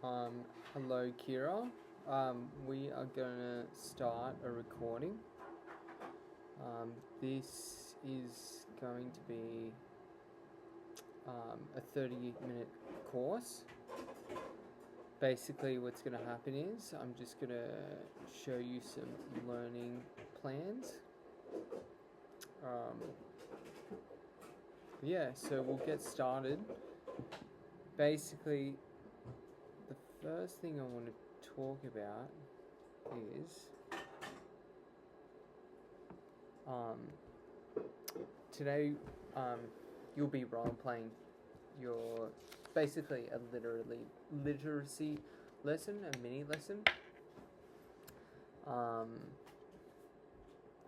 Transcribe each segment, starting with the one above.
Hello, Kira. We are going to start a recording. This is going to be a 30-minute course. Basically, what's going to happen is I'm just going to show you some learning plans. So we'll get started. Basically, the first thing I want to talk about is today you'll be role playing your basically a literacy lesson, a mini lesson,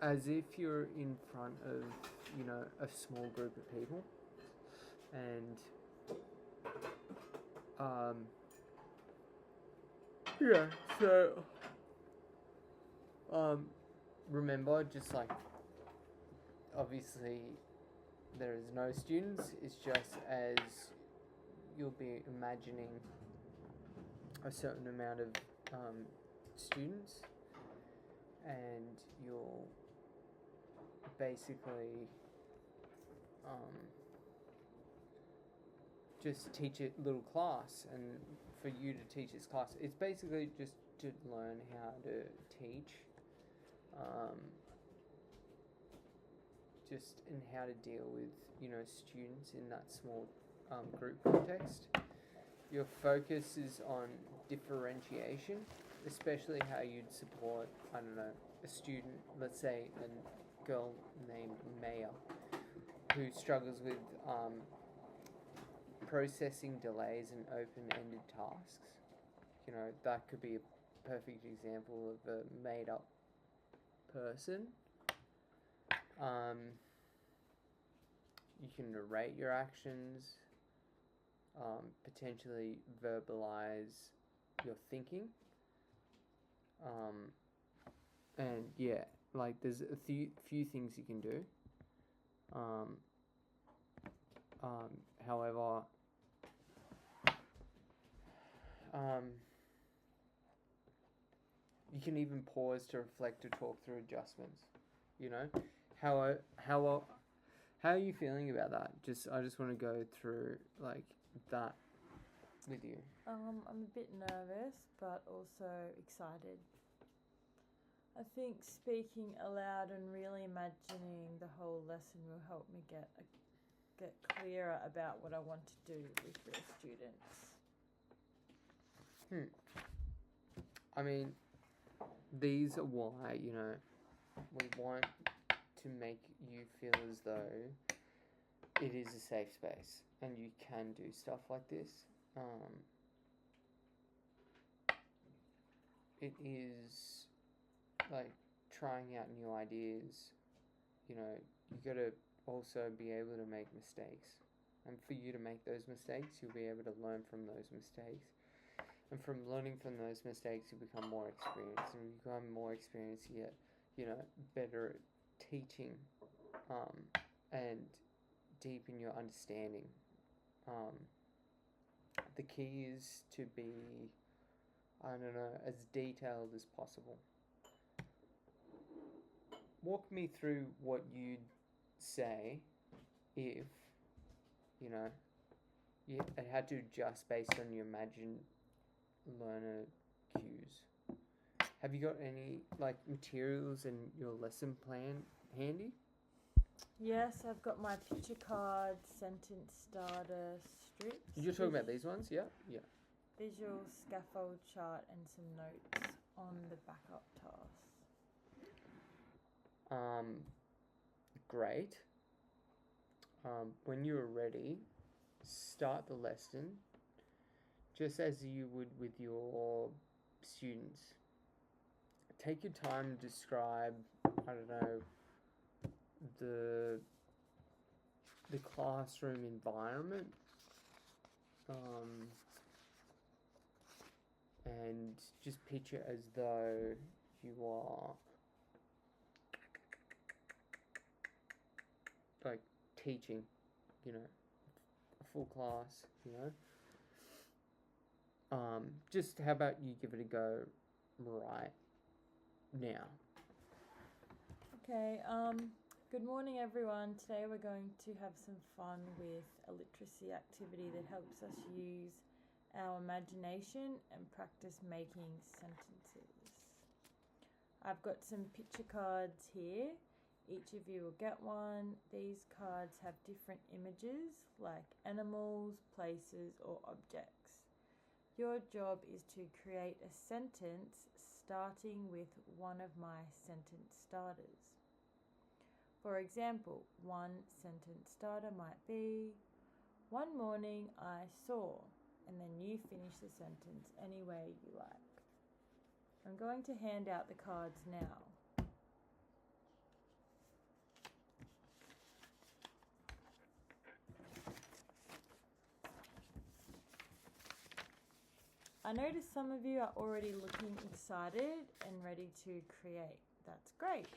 as if you're in front of a small group of people, and so remember, just like obviously there is no students, it's just as you'll be imagining a certain amount of students, and you'll basically just teach a little class, and for you to teach this class, it's basically just to learn how to teach, just in how to deal with students in that small group context. Your focus is on differentiation, especially how you'd support, a student, let's say a girl named Maya, who struggles with processing delays and open-ended tasks. That could be a perfect example of a made-up person. You can narrate your actions, potentially verbalize your thinking, and there's a few things you can do. However, you can even pause to reflect or talk through adjustments. How are you feeling about that? I just want to go through that with you. I'm a bit nervous, but also excited. I think speaking aloud and really imagining the whole lesson will help me get clearer about what I want to do with the students. I mean, these are why, we want to make you feel as though it is a safe space and you can do stuff like this. It is like trying out new ideas. You gotta also be able to make mistakes, and for you to make those mistakes, you'll be able to learn from those mistakes, and from learning from those mistakes, you become more experienced, and you become more experienced, you get better at teaching, and deepen your understanding. The key is to be, as detailed as possible. Walk me through what you'd say if, you had to adjust based on your imagined learner cues. Have you got any materials in your lesson plan handy? Yes, I've got my picture cards, sentence starter strips. You're talking about these ones, yeah? Yeah. Visual scaffold chart and some notes on the backup tasks. Great. When you're ready, start the lesson just as you would with your students. Take your time to describe, the classroom environment, and just picture as though you are teaching, a full class, Just how about you give it a go right now? Okay, good morning everyone. Today we're going to have some fun with a literacy activity that helps us use our imagination and practice making sentences. I've got some picture cards here. Each of you will get one. These cards have different images like animals, places, or objects. Your job is to create a sentence starting with one of my sentence starters. For example, one sentence starter might be, one morning I saw, and then you finish the sentence any way you like. I'm going to hand out the cards now. I notice some of you are already looking excited and ready to create. That's great.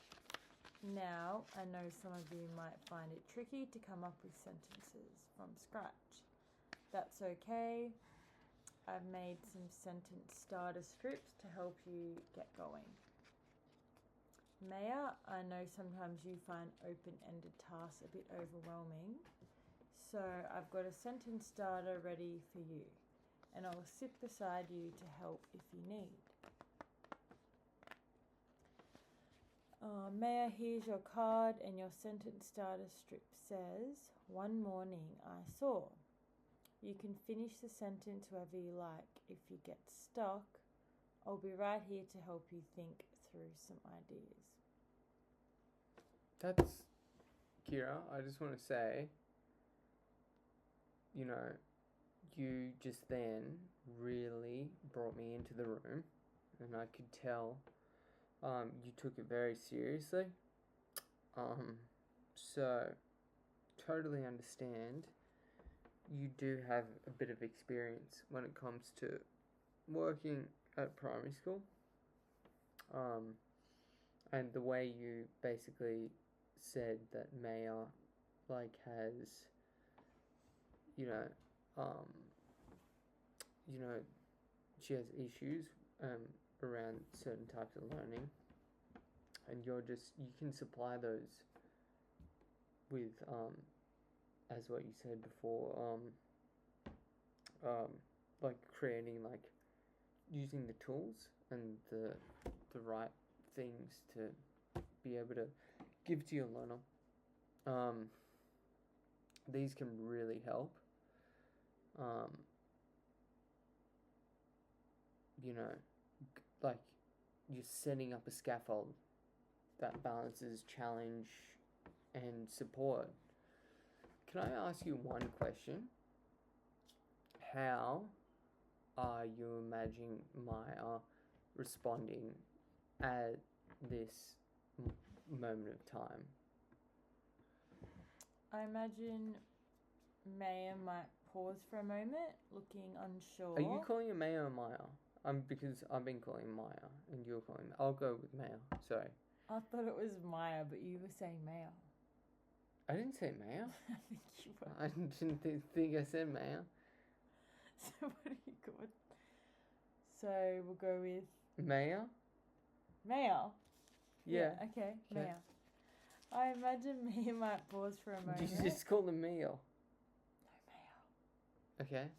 Now, I know some of you might find it tricky to come up with sentences from scratch. That's okay. I've made some sentence starter strips to help you get going. Maya, I know sometimes you find open-ended tasks a bit overwhelming, so I've got a sentence starter ready for you, and I'll sit beside you to help if you need. Maya, here's your card, and your sentence starter strip says, one morning I saw. You can finish the sentence wherever you like. If you get stuck, I'll be right here to help you think through some ideas. That's, Kira, I just want to say, you know, you just then really brought me into the room, and I could tell you took it very seriously. So totally understand you do have a bit of experience when it comes to working at primary school. And the way you basically said that Maya has, you know, she has issues around certain types of learning, and you can supply those with as what you said before, like creating, like using the tools and the right things to be able to give to your learner. These can really help. You know, like you're setting up a scaffold that balances challenge and support. Can I ask you one question? How are you imagining Maya responding at this moment of time? I imagine Maya might pause for a moment, looking unsure. Are you calling her Maya or Maya? Because I've been calling Maya and you're calling Maya. I'll go with Maya. Sorry. I thought it was Maya, but you were saying Maya. I didn't say Maya. I think you were. I didn't think I said Maya. So what are you going? So we'll go with Maya? Maya? Yeah. Okay, Maya. I imagine Maya might pause for a moment. You just call them meal. No, Maya. Okay.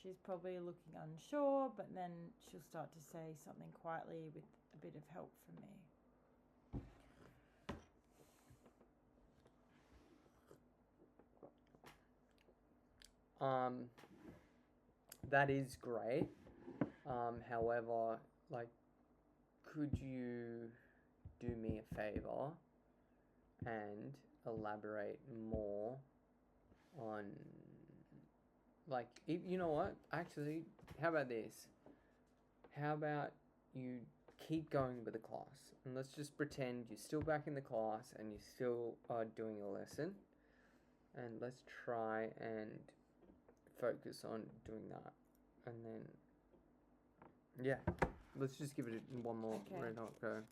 She's probably looking unsure, but then she'll start to say something quietly with a bit of help from me. That is great. However, could you do me a favor and elaborate more on, you know what? Actually, how about this? How about you keep going with the class, and let's just pretend you're still back in the class and you still are doing a lesson, and let's try and focus on doing that, and then let's just give it one more red hot go.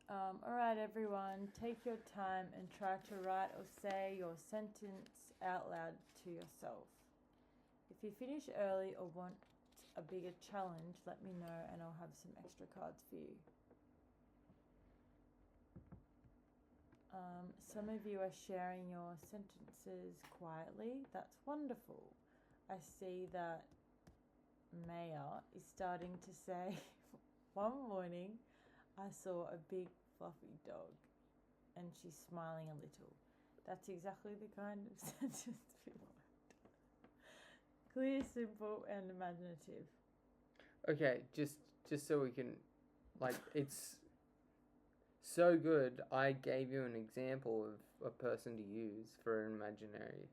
Alright, everyone, take your time and try to write or say your sentence out loud to yourself. If you finish early or want a bigger challenge, let me know and I'll have some extra cards for you. Some of you are sharing your sentences quietly. That's wonderful. I see that Maya is starting to say, one morning I saw a big fluffy dog and she's smiling a little. That's exactly the kind of sentence we want. Clear, simple, and imaginative. Okay, just so we can, like, it's so good. I gave you an example of a person to use for an imaginary.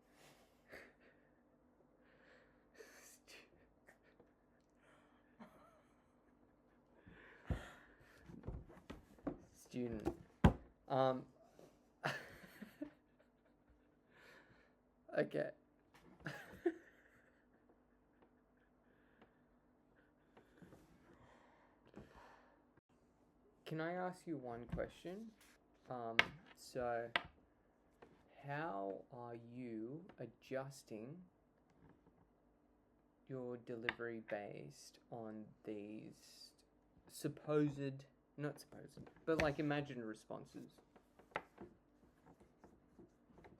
Student. Okay. Can I ask you one question? So, how are you adjusting your delivery based on these not supposed, but like imagined responses?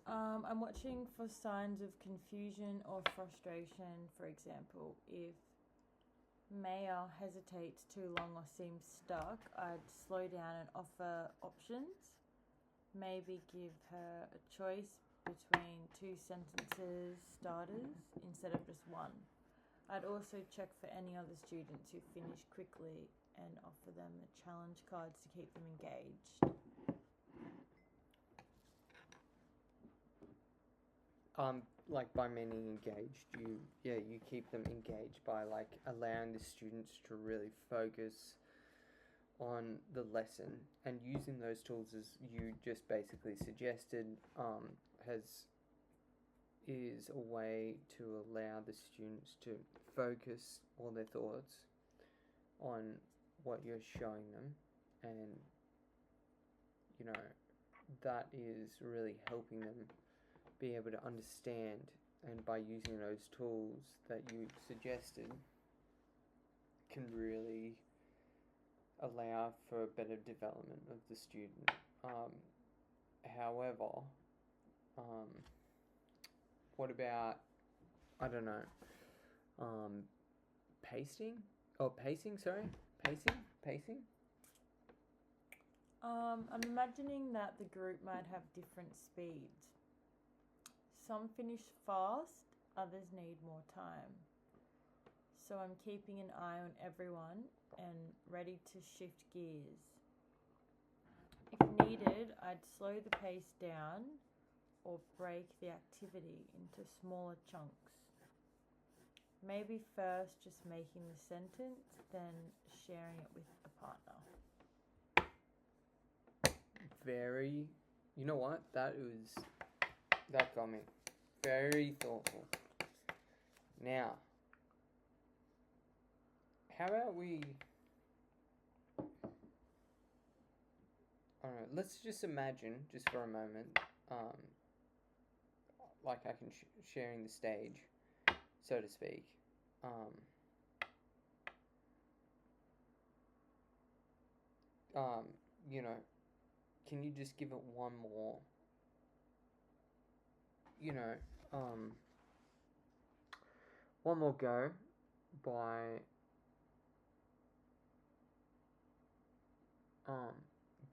I'm watching for signs of confusion or frustration. For example, if Maya hesitates too long or seems stuck, I'd slow down and offer options. Maybe give her a choice between two sentences starters instead of just one. I'd also check for any other students who finish quickly and offer them challenge cards to keep them engaged. Like by meaning engaged, you keep them engaged by like allowing the students to really focus on the lesson, and using those tools as you just basically suggested is a way to allow the students to focus all their thoughts on what you're showing them, and you know that is really helping them be able to understand, and by using those tools that you suggested can really allow for better development of the student. However, what about, I don't know, pacing? Pacing? I'm imagining that the group might have different speeds. Some finish fast, others need more time. So I'm keeping an eye on everyone and ready to shift gears. If needed, I'd slow the pace down or break the activity into smaller chunks. Maybe first just making the sentence, then sharing it with a partner. You know what? That got me. Very thoughtful. Now, how about we, I don't know, let's just imagine, just for a moment, like I can sharing the stage, so to speak. You know, can you just give it one more, one more go by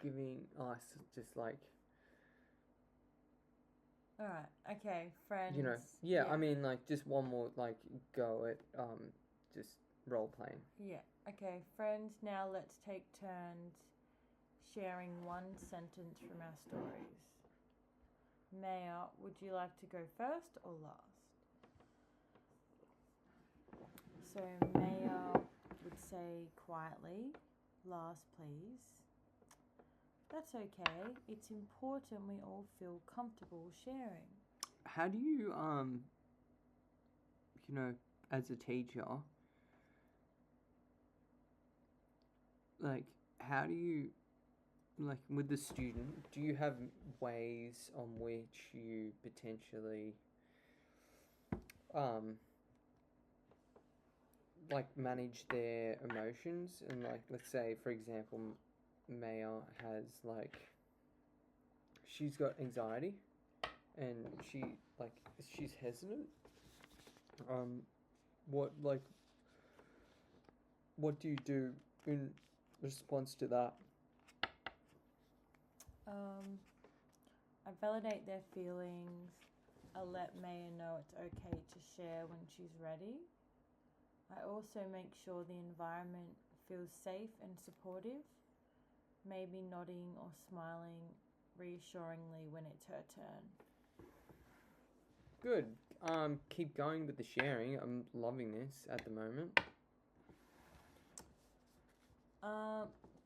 giving us just like, Alright, okay, friends. I mean like just one more like go at just role playing. Yeah, okay, friends, now let's take turns sharing one sentence from our stories. Maya, would you like to go first or last? So Maya would say quietly, last please. That's okay. It's important we all feel comfortable sharing. How do you, as a teacher, like, how do you like with the student, do you have ways on which you potentially um like manage their emotions? And like, let's say for example, Maya has like, she's got anxiety and she's hesitant. um what like what do you do in response to that? I validate their feelings. I let Maya know it's okay to share when she's ready. I also make sure the environment feels safe and supportive, maybe nodding or smiling reassuringly when it's her turn. Good. Keep going with the sharing. I'm loving this at the moment.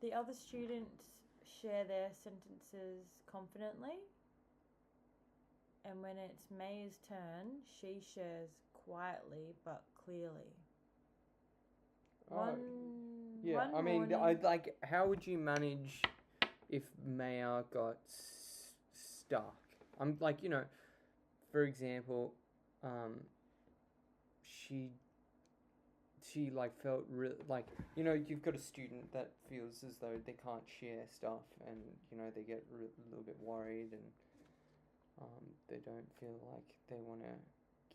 The other students share their sentences confidently, and when it's Maya's turn, she shares quietly but clearly. Oh, yeah. One I mean, morning, like, how would you manage if Maya got stuck? I'm like, for example, um, she like felt real like, you've got a student that feels as though they can't share stuff, and they get a little bit worried, and they don't feel like they want to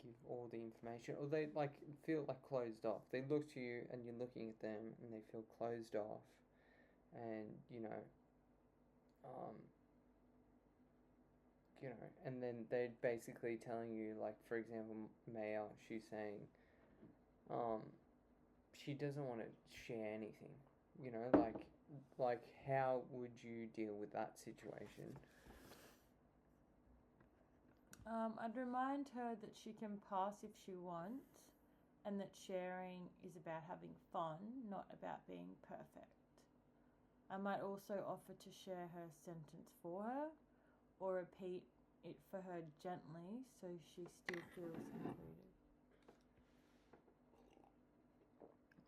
give all the information, or they like feel like closed off. They look to you and you're looking at them and they feel closed off, and um, and then they're basically telling you, like, for example, Maya, she's saying um, she doesn't want to share anything. Like how would you deal with that situation? I'd remind her that she can pass if she wants, and that sharing is about having fun, not about being perfect. I might also offer to share her sentence for her, or repeat it for her gently so she still feels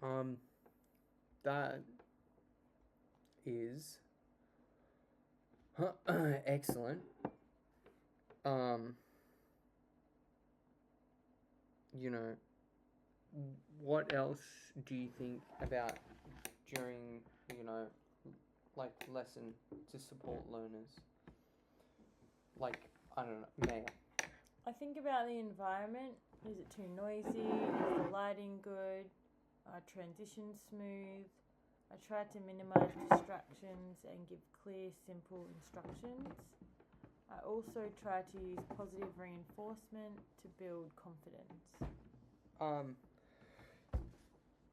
included. That is excellent. Um, you know, what else do you think about during, you know, like lesson to support learners? Like, I don't know, Maya. I think about the environment. Is it too noisy? Is the lighting good? Are transitions smooth? I try to minimize distractions and give clear, simple instructions. I also try to use positive reinforcement to build confidence.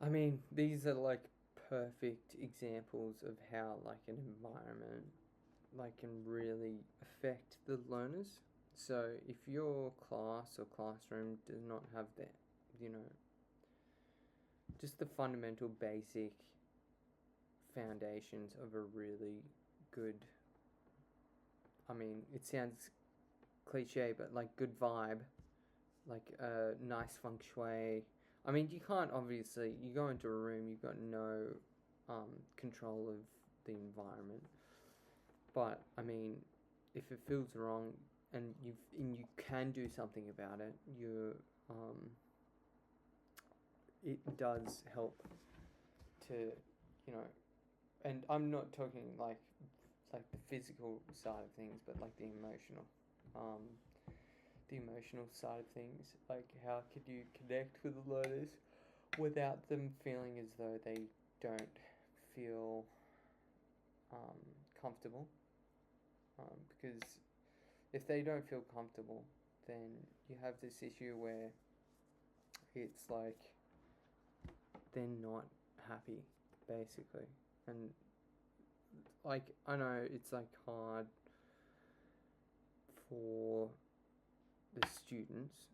I mean, these are like perfect examples of how like an environment like can really affect the learners. So if your class or classroom does not have that, you know, just the fundamental basic foundations of a really good, I mean, it sounds cliche, but like good vibe, like a nice feng shui. I mean, you can't obviously, you go into a room, you've got no control of the environment. But I mean, if it feels wrong and you can do something about it, it does help to, you know, and I'm not talking like the physical side of things, but like um, the emotional side of things. Like, how could you connect with the learners without them feeling as though they don't feel um, comfortable? Because if they don't feel comfortable, then you have this issue where it's like they're not happy, basically. And like, I know it's like hard for the students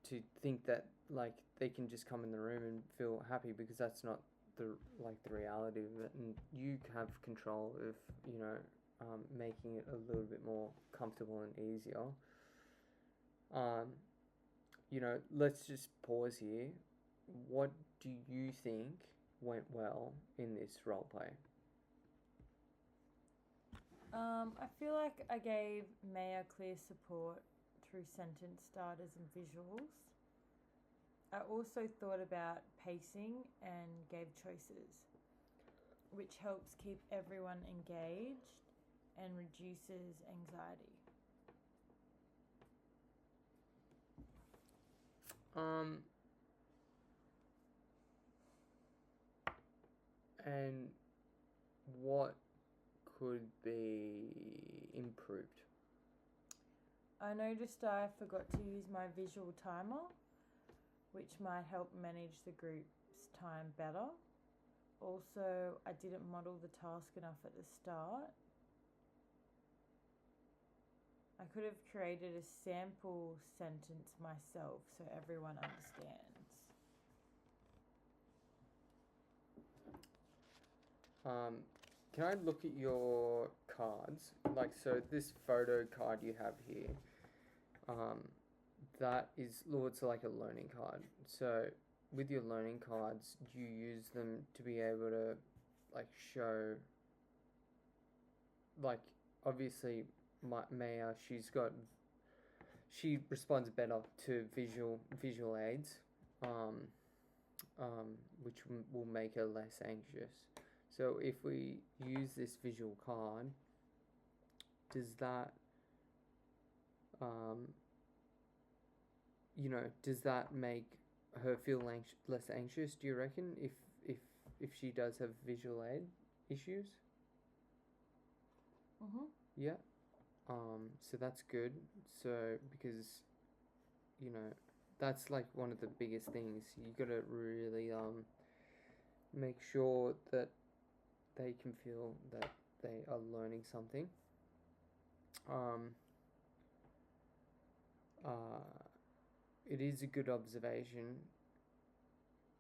to think that like they can just come in the room and feel happy, because that's not the reality of it, and you have control of, making it a little bit more comfortable and easier. Let's just pause here. What do you think went well in this role play? I feel like I gave Maya clear support through sentence starters and visuals. I also thought about pacing and gave choices, which helps keep everyone engaged and reduces anxiety. And what could be improved? I noticed I forgot to use my visual timer, which might help manage the group's time better. Also, I didn't model the task enough at the start. I could have created a sample sentence myself so everyone understands. Can I look at your cards? Like, so this photo card you have here, that is, it's like a learning card. So with your learning cards, do you use them to be able to, like, show, like, obviously, Maya, she responds better to visual aids, which will make her less anxious. So if we use this visual card, does that, does that make her feel less anxious? Do you reckon if she does have visual aid issues? Yeah. So that's good. So because that's like one of the biggest things. You gotta really make sure that they can feel that they are learning something. It is a good observation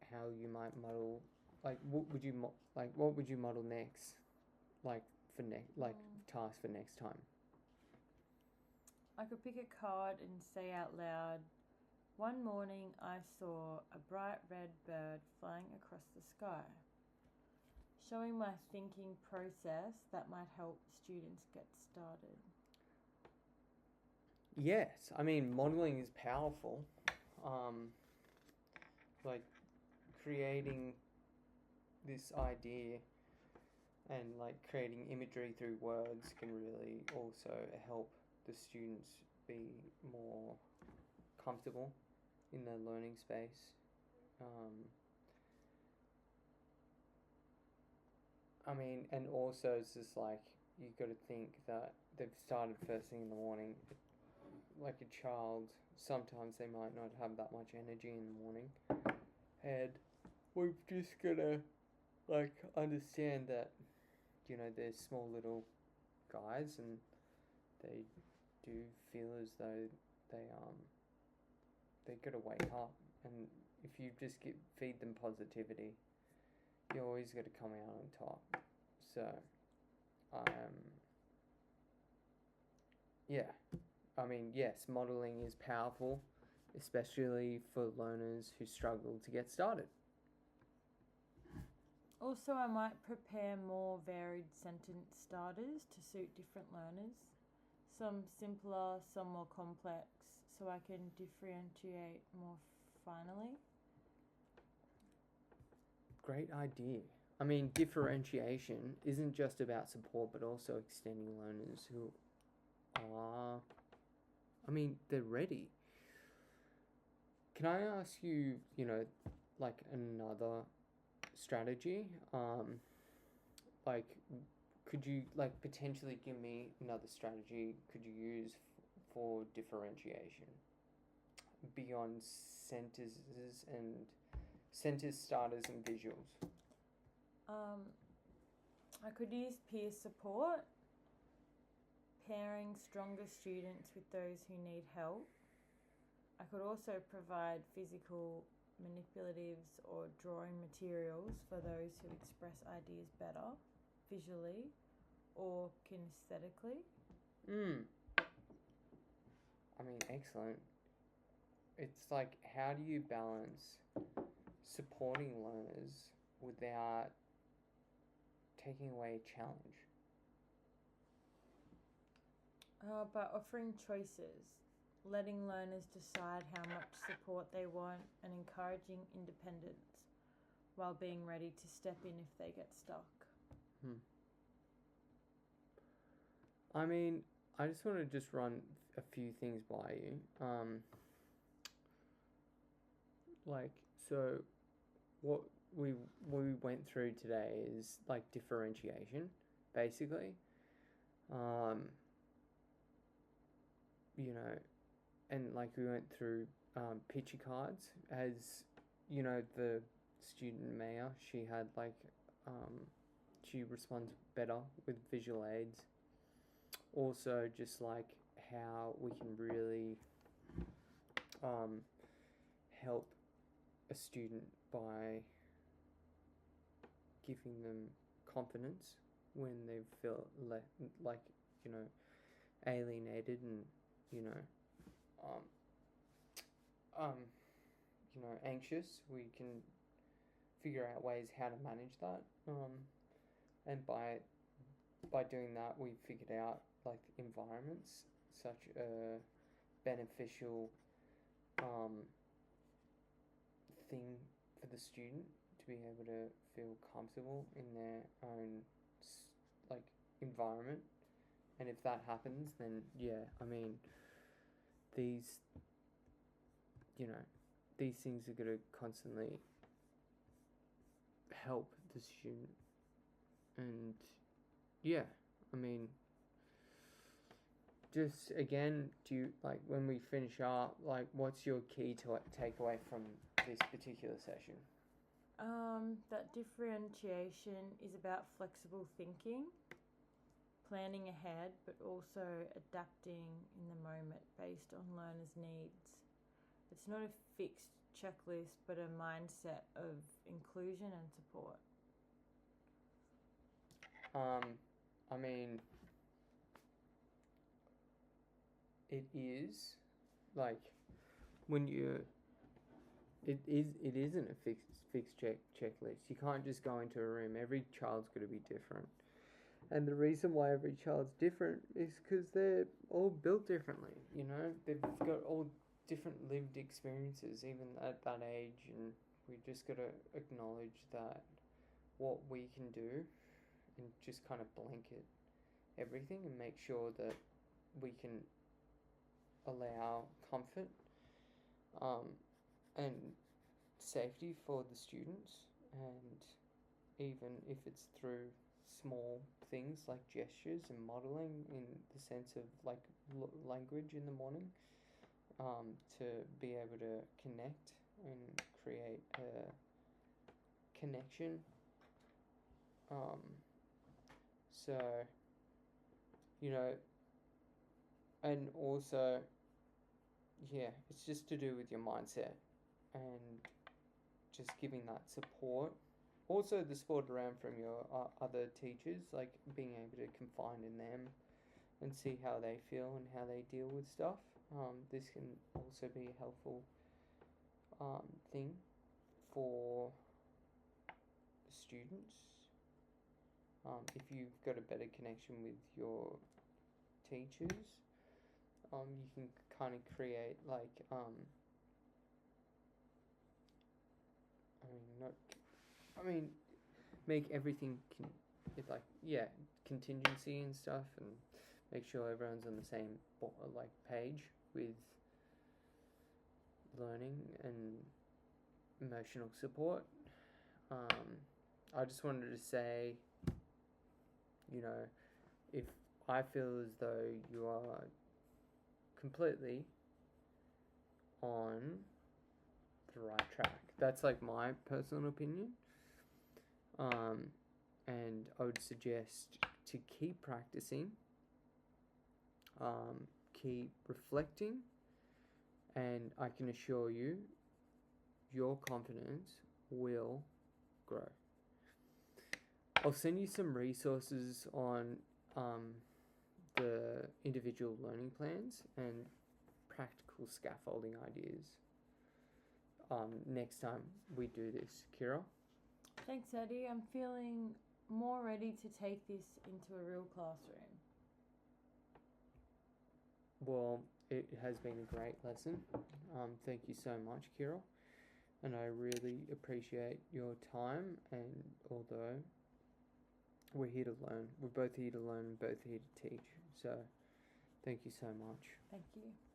how you might model, like what would you model next, like for task for next time. I could pick a card and say out loud, "One morning I saw a bright red bird flying across the sky." Showing my thinking process that might help students get started. Yes, I mean, modeling is powerful. Like creating this idea and like creating imagery through words can really also help the students be more comfortable in their learning space. I mean, and also it's just like you've got to think that they've started first thing in the morning. Like a child, sometimes they might not have that much energy in the morning, and we've just gotta like understand that they're small little guys and they do feel as though they gotta wake up, and if you just feed them positivity, you always got to come out on top. So yeah, I mean, yes, modeling is powerful, especially for learners who struggle to get started. Also, I might prepare more varied sentence starters to suit different learners. Some simpler, some more complex, so I can differentiate more finally. Great idea. I mean, differentiation isn't just about support, but also extending learners who are, they're ready. Can I ask you, like another strategy? Like, could you like potentially give me another strategy could you use for differentiation beyond sentence starters and visuals? I could use peer support, pairing stronger students with those who need help. I could also provide physical manipulatives or drawing materials for those who express ideas better visually or kinesthetically. I mean, excellent. It's like, how do you balance supporting learners without taking away a challenge? By offering choices, letting learners decide how much support they want, and encouraging independence while being ready to step in if they get stuck. I mean, I just want to just run a few things by you. Like, so what we went through today is like differentiation, basically. You know, and like we went through picture cards. As you know, the student Maya, she had like she responds better with visual aids. Also, just like how we can really help a student by giving them confidence when they feel like, you know, alienated and, you know, anxious. We can figure out ways how to manage that, and by doing that, we figured out like environments, such a beneficial thing for the student to be able to feel comfortable in their own like environment. And if that happens, then yeah, I mean, these, you know, these things are going to constantly help the student. And yeah, I mean, just again, do you, like, when we finish up, like, what's your key to takeaway from this particular session? That differentiation is about flexible thinking, planning ahead, but also adapting in the moment based on learners' needs. It's not a fixed checklist, but a mindset of inclusion and support. I mean, it is like when you it isn't a fixed checklist. You can't just go into a room. Every child's got to be different. And the reason why every child's different is because they're all built differently. You know, they've got all different lived experiences, even at that age. And we just got to acknowledge that what we can do and just kind of blanket everything and make sure that we can allow comfort and safety for the students, and even if it's through small things like gestures and modeling in the sense of like language in the morning, to be able to connect and create a connection. So, you know, and also, yeah, it's just to do with your mindset and just giving that support. Also, the support around from your other teachers, like being able to confide in them and see how they feel and how they deal with stuff. This can also be a helpful thing for the students. If you've got a better connection with your teachers, you can kind of create like make everything contingency and stuff, and make sure everyone's on the same like page with learning and emotional support. I just wanted to say, you know, if I feel as though you are completely on the right track, that's like my personal opinion. And I would suggest to keep practicing, keep reflecting, and I can assure you, your confidence will grow. I'll send you some resources on the individual learning plans and practical scaffolding ideas next time we do this, Kira. Thanks, Eddie. I'm feeling more ready to take this into a real classroom. Well, it has been a great lesson. Thank you so much, Kirill. And I really appreciate your time. And although we're here to learn, we're both here to learn and both here to teach. So thank you so much. Thank you.